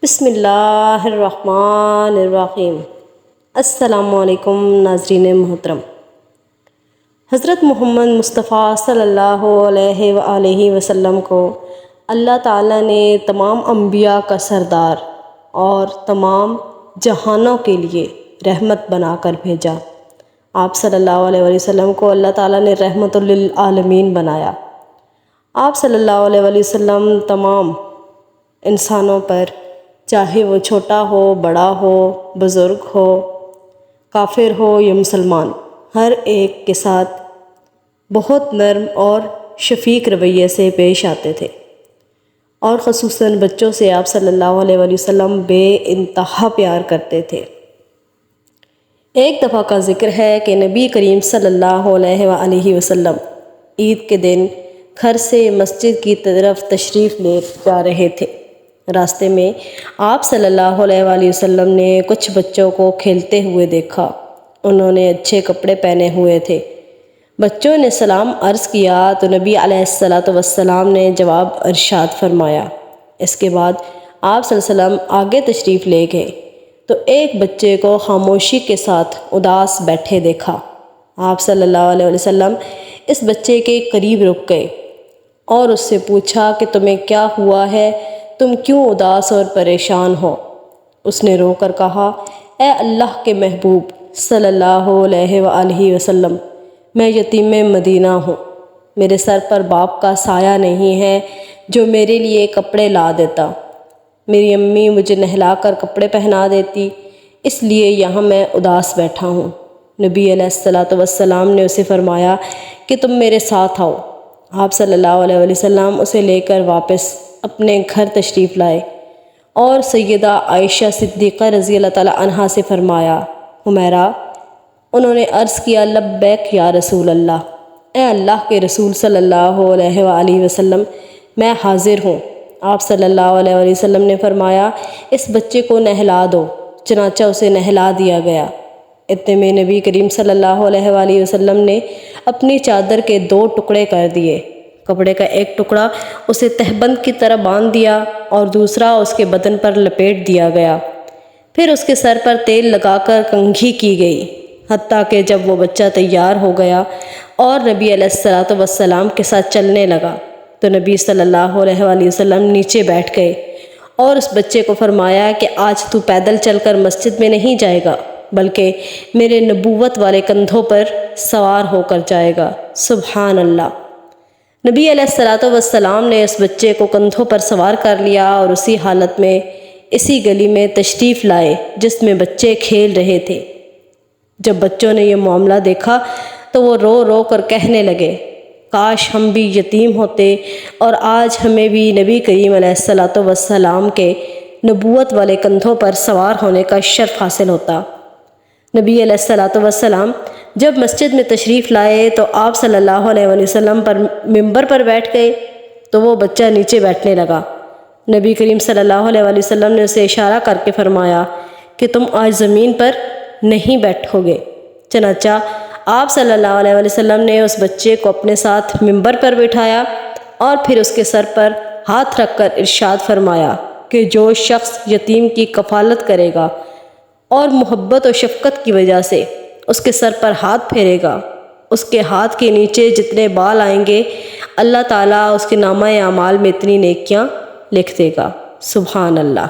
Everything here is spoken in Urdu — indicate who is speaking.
Speaker 1: بسم اللہ الرحمن الرحیم۔ السلام علیکم ناظرین محترم۔ حضرت محمد مصطفیٰ صلی اللہ علیہ وآلہ وسلم کو اللہ تعالیٰ نے تمام انبیاء کا سردار اور تمام جہانوں کے لیے رحمت بنا کر بھیجا۔ آپ صلی اللہ علیہ وآلہ وسلم کو اللہ تعالیٰ نے رحمت للعالمین بنایا۔ آپ صلی اللہ علیہ وآلہ وسلم تمام انسانوں پر، چاہے وہ چھوٹا ہو، بڑا ہو، بزرگ ہو، کافر ہو یا مسلمان، ہر ایک کے ساتھ بہت نرم اور شفیق رویے سے پیش آتے تھے، اور خصوصاً بچوں سے آپ صلی اللہ علیہ وآلہ وسلم بے انتہا پیار کرتے تھے۔ ایک دفعہ کا ذکر ہے کہ نبی کریم صلی اللہ علیہ وآلہ وسلم عید کے دن گھر سے مسجد کی طرف تشریف لے جا رہے تھے۔ راستے میں آپ صلی اللہ علیہ وآلہ وسلم نے کچھ بچوں کو کھیلتے ہوئے دیکھا۔ انہوں نے اچھے کپڑے پہنے ہوئے تھے۔ بچوں نے سلام عرض کیا تو نبی علیہ السلام نے جواب ارشاد فرمایا۔ اس کے بعد آپ صلی اللہ علیہ وسلم آگے تشریف لے گئے تو ایک بچے کو خاموشی کے ساتھ اداس بیٹھے دیکھا۔ آپ صلی اللہ علیہ وسلم اس بچے کے قریب رک گئے اور اس سے پوچھا کہ تمہیں کیا ہوا ہے، تم کیوں اداس اور پریشان ہو؟ اس نے رو کر کہا، اے اللہ کے محبوب صلی اللہ علیہ وآلہ وسلم، میں یتیم مدینہ ہوں، میرے سر پر باپ کا سایہ نہیں ہے جو میرے لیے کپڑے لا دیتا، میری امی مجھے نہلا کر کپڑے پہنا دیتی، اس لیے یہاں میں اداس بیٹھا ہوں۔ نبی علیہ السلام نے اسے فرمایا کہ تم میرے ساتھ آؤ۔ آپ صلی اللہ علیہ وآلہ وسلم اسے لے کر واپس اپنے گھر تشریف لائے اور سیدہ عائشہ صدیقہ رضی اللہ تعالیٰ عنہا سے فرمایا، حمیرہ، انہوں نے عرض کیا، لبیک یا رسول اللہ، اے اللہ کے رسول صلی اللہ علیہ وآلہ وسلم، میں حاضر ہوں۔ آپ صلی اللہ علیہ وآلہ وسلم نے فرمایا، اس بچے کو نہلا دو۔ چنانچہ اسے نہلا دیا گیا۔ اتنے میں نبی کریم صلی اللہ علیہ وآلہ وسلم نے اپنی چادر کے 2 ٹکڑے کر دیے۔ کپڑے کا ایک ٹکڑا اسے تہبند کی طرح باندھ دیا اور دوسرا اس کے بدن پر لپیٹ دیا گیا۔ پھر اس کے سر پر تیل لگا کر کنگھی کی گئی، حتیٰ کہ جب وہ بچہ تیار ہو گیا اور نبی علیہ السلام کے ساتھ چلنے لگا تو نبی صلی اللہ علیہ وآلہ وسلم نیچے بیٹھ گئے اور اس بچے کو فرمایا کہ آج تو پیدل چل کر مسجد میں نہیں جائے گا، بلکہ میرے نبوت والے کندھوں پر سوار ہو کر جائے گا۔ سبحان اللہ۔ نبی علیہ السلام نے اس بچے کو کندھوں پر سوار کر لیا اور اسی حالت میں اسی گلی میں تشریف لائے جس میں بچے کھیل رہے تھے۔ جب بچوں نے یہ معاملہ دیکھا تو وہ رو رو کر کہنے لگے، کاش ہم بھی یتیم ہوتے اور آج ہمیں بھی نبی کریم علیہ السلام کے نبوت والے کندھوں پر سوار ہونے کا شرف حاصل ہوتا۔ نبی علیہ السلام جب مسجد میں تشریف لائے تو آپ صلی اللہ علیہ وآلہ وسلم پر ممبر پر بیٹھ گئے تو وہ بچہ نیچے بیٹھنے لگا۔ نبی کریم صلی اللہ علیہ وآلہ وسلم نے اسے اشارہ کر کے فرمایا کہ تم آج زمین پر نہیں بیٹھو گے۔ چنانچہ آپ صلی اللہ علیہ وآلہ وسلم نے اس بچے کو اپنے ساتھ ممبر پر بٹھایا اور پھر اس کے سر پر ہاتھ رکھ کر ارشاد فرمایا کہ جو شخص یتیم کی کفالت کرے گا اور محبت و شفقت کی وجہ سے اس کے سر پر ہاتھ پھیرے گا، اس کے ہاتھ کے نیچے جتنے بال آئیں گے اللہ تعالیٰ اس کے نامہ اعمال میں اتنی نیکیاں لکھ دے گا۔ سبحان اللہ۔